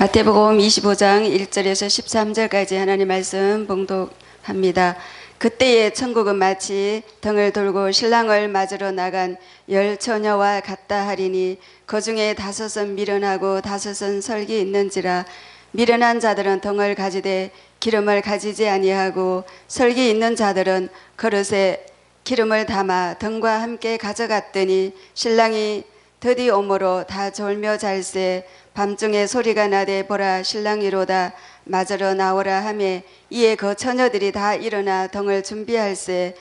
마태복음 25장 1절에서 13절까지 하나님 말씀 봉독합니다. 그때에 천국은 마치 등을 돌고 신랑을 맞으러 나간 10 처녀와 같다 하리니 그 중에 5은 미련하고 5은 설기 있는지라. 미련한 자들은 등을 가지되 기름을 가지지 아니하고 설기 있는 자들은 그릇에 기름을 담아 등과 함께 가져갔더니 신랑이 드디 오므로 다 졸며 잘세. 밤중에 소리가 나되 보라 신랑이로다 맞으러 나오라 하매 이에 그 처녀들이 다 일어나 등을 준비할세.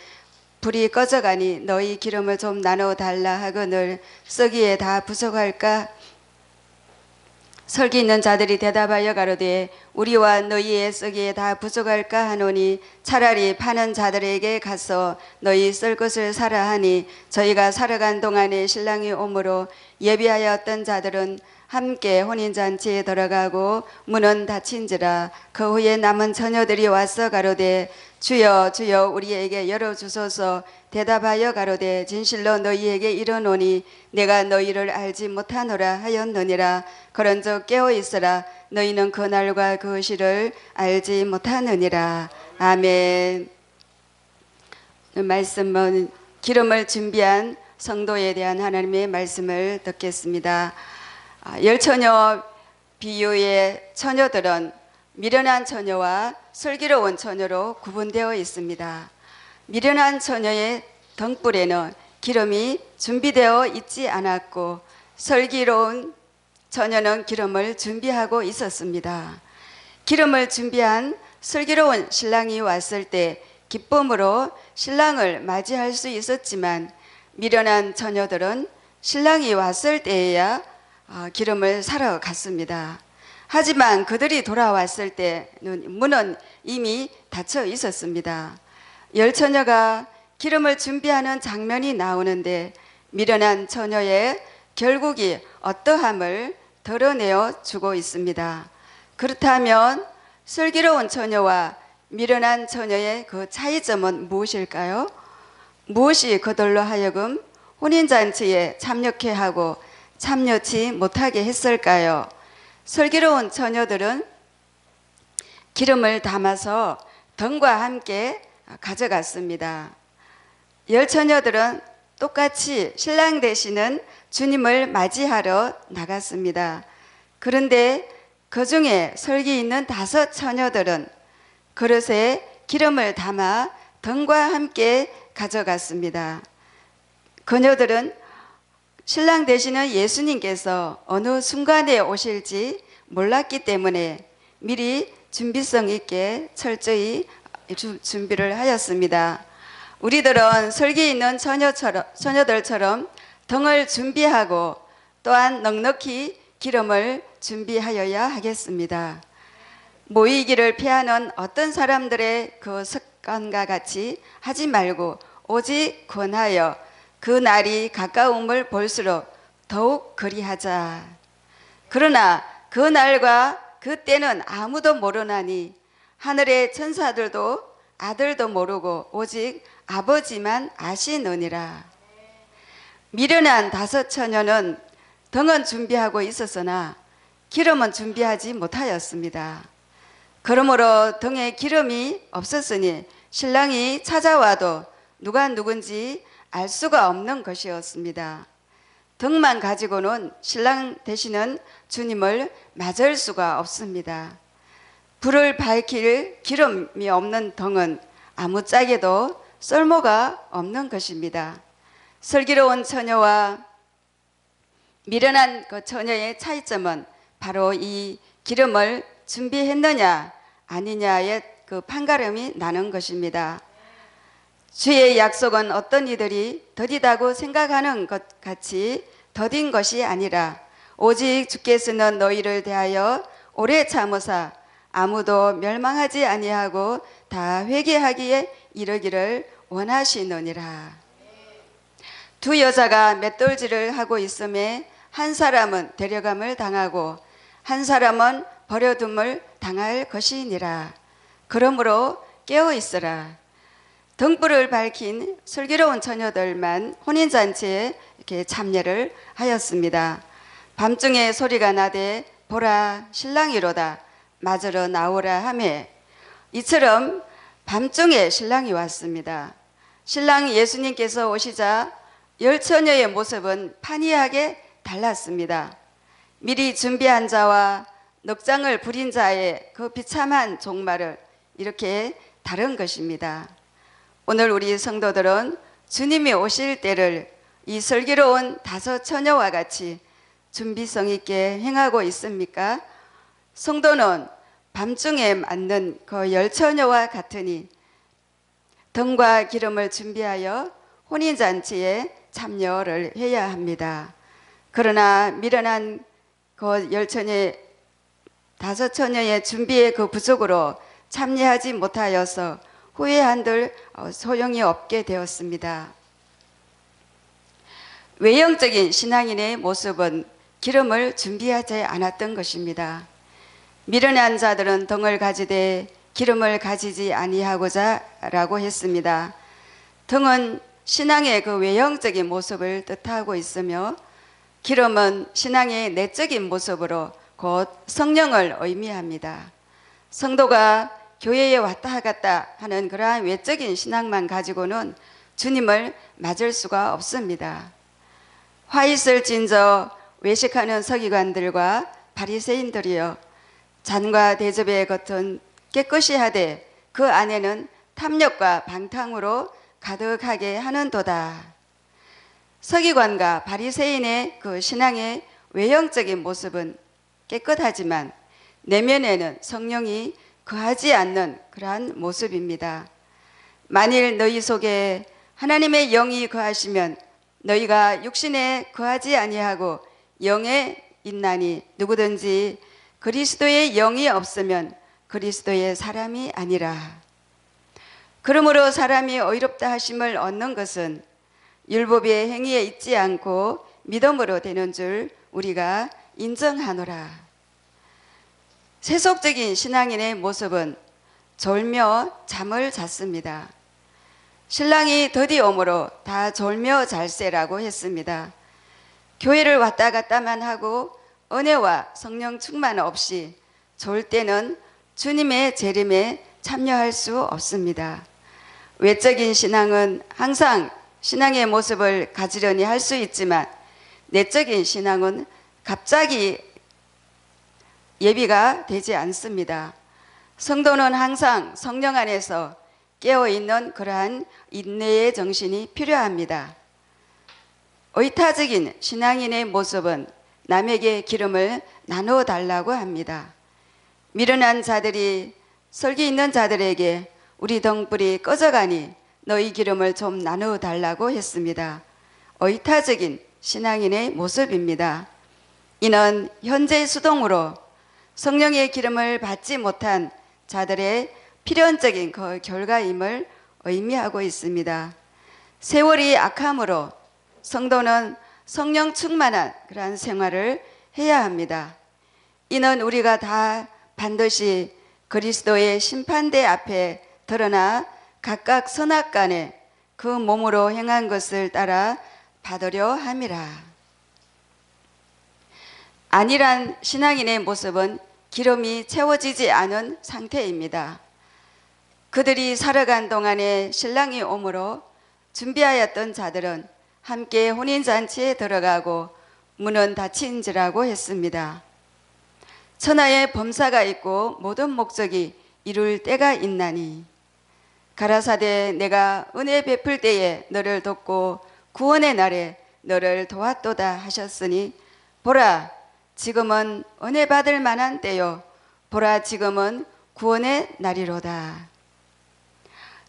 불이 꺼져가니 너희 기름을 좀 나눠 달라 하거늘 썩이에 다 부족할까? 설기 있는 자들이 대답하여 가로되 우리와 너희의 썩이에 다 부족할까 하노니 차라리 파는 자들에게 가서 너희 쓸 것을 사라 하니 저희가 살아간 동안에 신랑이 오므로 예비하였던 자들은 함께 혼인잔치에 들어가고 문은 닫힌지라. 그 후에 남은 처녀들이 와서 가로되 주여 주여 우리에게 열어주소서. 대답하여 가로되 진실로 너희에게 이르노니 내가 너희를 알지 못하노라 하였느니라. 그런즉 깨어있으라. 너희는 그 날과 그 시를 알지 못하느니라. 아멘. 말씀은 기름을 준비한 성도에 대한 하나님의 말씀을 듣겠습니다. 10 처녀 비유의 처녀들은 미련한 처녀와 슬기로운 처녀로 구분되어 있습니다. 미련한 처녀의 등불에는 기름이 준비되어 있지 않았고 슬기로운 처녀는 기름을 준비하고 있었습니다. 기름을 준비한 슬기로운 신랑이 왔을 때 기쁨으로 신랑을 맞이할 수 있었지만 미련한 처녀들은 신랑이 왔을 때에야 기름을 사러 갔습니다. 하지만 그들이 돌아왔을 때는 문은 이미 닫혀 있었습니다. 10 처녀가 기름을 준비하는 장면이 나오는데 미련한 처녀의 결국이 어떠함을 드러내어 주고 있습니다. 그렇다면 슬기로운 처녀와 미련한 처녀의 그 차이점은 무엇일까요? 무엇이 그들로 하여금 혼인잔치에 참여케 하고 참여치 못하게 했을까요? 슬기로운 처녀들은 기름을 담아서 등과 함께 가져갔습니다. 10 처녀들은 똑같이 신랑 되시는 주님을 맞이하러 나갔습니다. 그런데 그 중에 설기 있는 5 처녀들은 그릇에 기름을 담아 등과 함께 가져갔습니다. 그녀들은 신랑 되시는 예수님께서 어느 순간에 오실지 몰랐기 때문에 미리 준비성 있게 철저히 준비를 하였습니다. 우리들은 설기 있는 처녀들처럼 등을 준비하고 또한 넉넉히 기름을 준비하여야 하겠습니다. 모이기를 피하는 어떤 사람들의 그 습관과 같이 하지 말고 오직 권하여 그 날이 가까움을 볼수록 더욱 그리하자. 그러나 그 날과 그 때는 아무도 모르나니 하늘의 천사들도 아들도 모르고 오직 아버지만 아시느니라. 미련한 5 처녀는 등은 준비하고 있었으나 기름은 준비하지 못하였습니다. 그러므로 등에 기름이 없었으니 신랑이 찾아와도 누가 누군지 알 수가 없는 것이었습니다. 등만 가지고는 신랑 되시는 주님을 맞을 수가 없습니다. 불을 밝힐 기름이 없는 등은 아무짝에도 쓸모가 없는 것입니다. 슬기로운 처녀와 미련한 그 처녀의 차이점은 바로 이 기름을 준비했느냐 아니냐의 그 판가름이 나는 것입니다. 주의 약속은 어떤 이들이 더디다고 생각하는 것 같이 더딘 것이 아니라 오직 주께서는 너희를 대하여 오래 참으사 아무도 멸망하지 아니하고 다 회개하기에 이르기를 원하시느니라. 2 여자가 맷돌질을 하고 있음에 한 사람은 데려감을 당하고 한 사람은 버려둠을 당할 것이니라. 그러므로 깨어 있으라. 등불을 밝힌 슬기로운 처녀들만 혼인잔치에 이렇게 참여를 하였습니다. 밤중에 소리가 나되 보라 신랑이로다 맞으러 나오라 하매 이처럼 밤중에 신랑이 왔습니다. 신랑 예수님께서 오시자 열 처녀의 모습은 판이하게 달랐습니다. 미리 준비한 자와 넉장을 부린 자의 그 비참한 종말을 이렇게 다른 것입니다. 오늘 우리 성도들은 주님이 오실 때를 이 슬기로운 다섯 처녀와 같이 준비성 있게 행하고 있습니까? 성도는 밤중에 맞는 그 열 처녀와 같으니 등과 기름을 준비하여 혼인잔치에 참여를 해야 합니다. 그러나 미련한 그 열 처녀, 다섯 처녀의 준비의 그 부족으로 참여하지 못하여서 후회한들 소용이 없게 되었습니다. 외형적인 신앙인의 모습은 기름을 준비하지 않았던 것입니다. 미련한 자들은 등을 가지되 기름을 가지지 아니하고자 라고 했습니다. 등은 신앙의 그 외형적인 모습을 뜻하고 있으며 기름은 신앙의 내적인 모습으로 곧 성령을 의미합니다. 성도가 교회에 왔다 갔다 하는 그러한 외적인 신앙만 가지고는 주님을 맞을 수가 없습니다. 화 있을 진저 외식하는 서기관들과 바리새인들이여 잔과 대접의 겉은 깨끗이 하되 그 안에는 탐욕과 방탕으로 가득하게 하는도다. 서기관과 바리새인의 그 신앙의 외형적인 모습은 깨끗하지만 내면에는 성령이 거하지 않는 그러한 모습입니다. 만일 너희 속에 하나님의 영이 거하시면 너희가 육신에 거하지 아니하고 영에 있나니 누구든지 그리스도의 영이 없으면 그리스도의 사람이 아니라. 그러므로 사람이 의롭다 하심을 얻는 것은 율법의 행위에 있지 않고 믿음으로 되는 줄 우리가 인정하노라. 세속적인 신앙인의 모습은 졸며 잠을 잤습니다. 신랑이 더디 오므로 다 졸며 잘세라고 했습니다. 교회를 왔다 갔다만 하고 은혜와 성령 충만 없이 졸 때는 주님의 재림에 참여할 수 없습니다. 외적인 신앙은 항상 신앙의 모습을 가지려니 할 수 있지만 내적인 신앙은 갑자기 예비가 되지 않습니다. 성도는 항상 성령 안에서 깨어있는 그러한 인내의 정신이 필요합니다. 의타적인 신앙인의 모습은 남에게 기름을 나누어 달라고 합니다. 미련한 자들이 설기 있는 자들에게 우리 등불이 꺼져가니 너희 기름을 좀 나누어 달라고 했습니다. 의타적인 신앙인의 모습입니다. 이는 현재 수동으로 성령의 기름을 받지 못한 자들의 필연적인 그 결과임을 의미하고 있습니다. 세월이 악함으로 성도는 성령 충만한 그러한 생활을 해야 합니다. 이는 우리가 다 반드시 그리스도의 심판대 앞에 드러나 각각 선악간에 그 몸으로 행한 것을 따라 받으려 함이라. 안일한 신앙인의 모습은 기름이 채워지지 않은 상태입니다. 그들이 살아간 동안에 신랑이 오므로 준비하였던 자들은 함께 혼인잔치에 들어가고 문은 닫힌지라고 했습니다. 천하에 범사가 있고 모든 목적이 이룰 때가 있나니 가라사대 내가 은혜 베풀 때에 너를 돕고 구원의 날에 너를 도왔도다 하셨으니 보라 지금은 은혜 받을 만한 때요 보라 지금은 구원의 날이로다.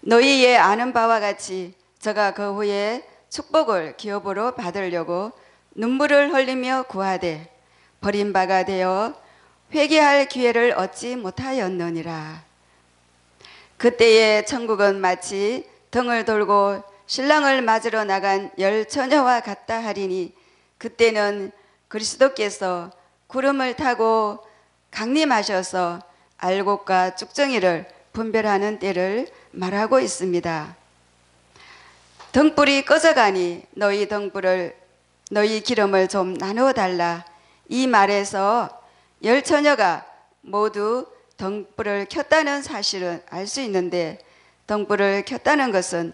너희의 아는 바와 같이 저가 그 후에 축복을 기업으로 받으려고 눈물을 흘리며 구하되 버린 바가 되어 회개할 기회를 얻지 못하였느니라. 그때의 천국은 마치 등을 돌고 신랑을 맞으러 나간 열 처녀와 같다 하리니 그때는 그리스도께서 구름을 타고 강림하셔서 알곡과 쭉정이를 분별하는 때를 말하고 있습니다. 등불이 꺼져가니 너희 기름을 좀 나누어 달라. 이 말에서 열 처녀가 모두 등불을 켰다는 사실은 알 수 있는데 등불을 켰다는 것은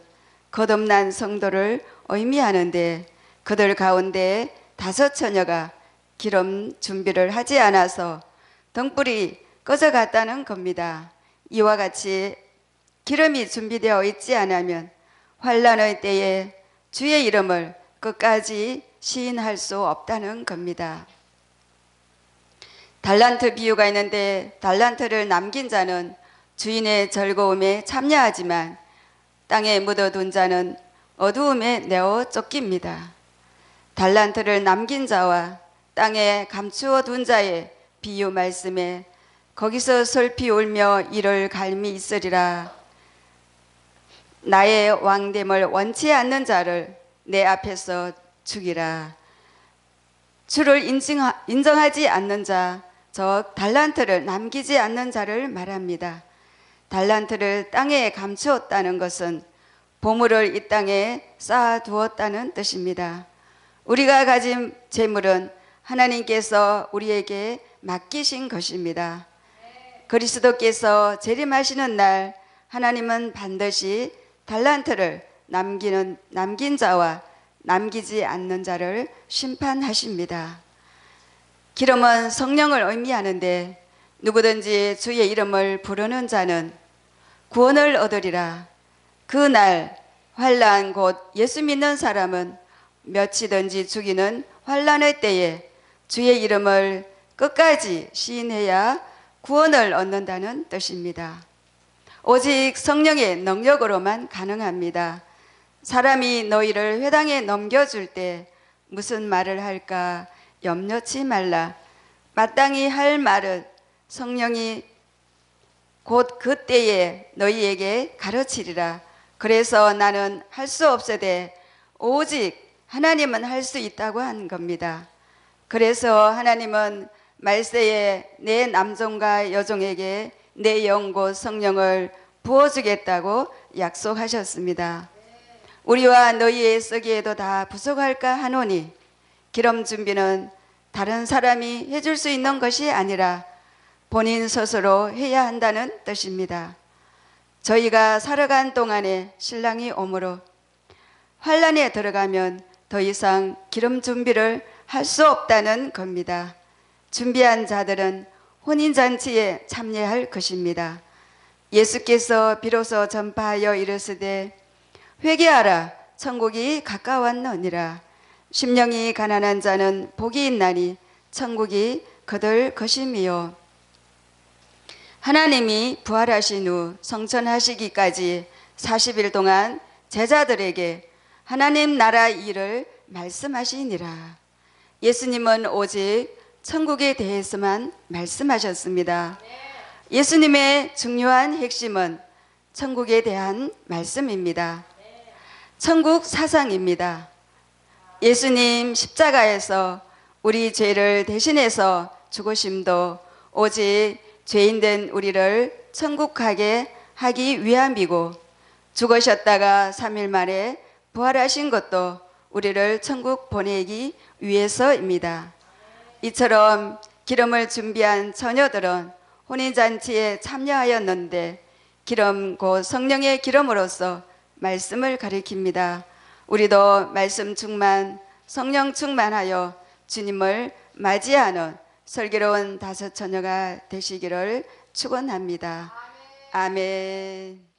거듭난 성도를 의미하는데 그들 가운데 다섯 처녀가 기름 준비를 하지 않아서 등불이 꺼져갔다는 겁니다. 이와 같이 기름이 준비되어 있지 않으면 환난의 때에 주의 이름을 끝까지 시인할 수 없다는 겁니다. 달란트 비유가 있는데 달란트를 남긴 자는 주인의 즐거움에 참여하지만 땅에 묻어둔 자는 어두움에 내어 쫓깁니다. 달란트를 남긴 자와 땅에 감추어 둔 자의 비유 말씀에 거기서 슬피 울며 이를 갈미 있으리라. 나의 왕됨을 원치 않는 자를 내 앞에서 죽이라. 주를 인정하지 않는 자, 즉 달란트를 남기지 않는 자를 말합니다. 달란트를 땅에 감추었다는 것은 보물을 이 땅에 쌓아두었다는 뜻입니다. 우리가 가진 재물은 하나님께서 우리에게 맡기신 것입니다. 그리스도께서 재림하시는 날 하나님은 반드시 달란트를 남긴 자와 남기지 않는 자를 심판하십니다. 기름은 성령을 의미하는데 누구든지 주의 이름을 부르는 자는 구원을 얻으리라. 그날 환난 곧 예수 믿는 사람은 몇이든지 죽이는 환난의 때에 주의 이름을 끝까지 시인해야 구원을 얻는다는 뜻입니다. 오직 성령의 능력으로만 가능합니다. 사람이 너희를 회당에 넘겨줄 때 무슨 말을 할까 염려치 말라. 마땅히 할 말은 성령이 곧 그때에 너희에게 가르치리라. 그래서 나는 할 수 없으되 오직 하나님은 할 수 있다고 한 겁니다. 그래서 하나님은 말세에 내 남종과 여종에게 내 영 곧 성령을 부어주겠다고 약속하셨습니다. 우리와 너희의 쓰기에도 다 부족할까 하노니 기름 준비는 다른 사람이 해줄 수 있는 것이 아니라 본인 스스로 해야 한다는 뜻입니다. 저희가 살아간 동안에 신랑이 오므로 환난에 들어가면 더 이상 기름 준비를 할 수 없다는 겁니다. 준비한 자들은 혼인잔치에 참여할 것입니다. 예수께서 비로소 전파하여 이르시되 회개하라 천국이 가까웠느니라. 심령이 가난한 자는 복이 있나니 천국이 그들 것임이요. 하나님이 부활하신 후 성천하시기까지 40일 동안 제자들에게 하나님 나라 일을 말씀하시니라. 예수님은 오직 천국에 대해서만 말씀하셨습니다. 예수님의 중요한 핵심은 천국에 대한 말씀입니다. 천국 사상입니다. 예수님 십자가에서 우리 죄를 대신해서 죽으심도 오직 죄인된 우리를 천국 가게 하기 위함이고 죽으셨다가 3일 만에 부활하신 것도 우리를 천국 보내기 위해서입니다. 이처럼 기름을 준비한 처녀들은 혼인잔치에 참여하였는데 기름 곧 성령의 기름으로서 말씀을 가리킵니다. 우리도 말씀 충만, 성령 충만하여 주님을 맞이하는 슬기로운 다섯 처녀가 되시기를 축원합니다. 아멘.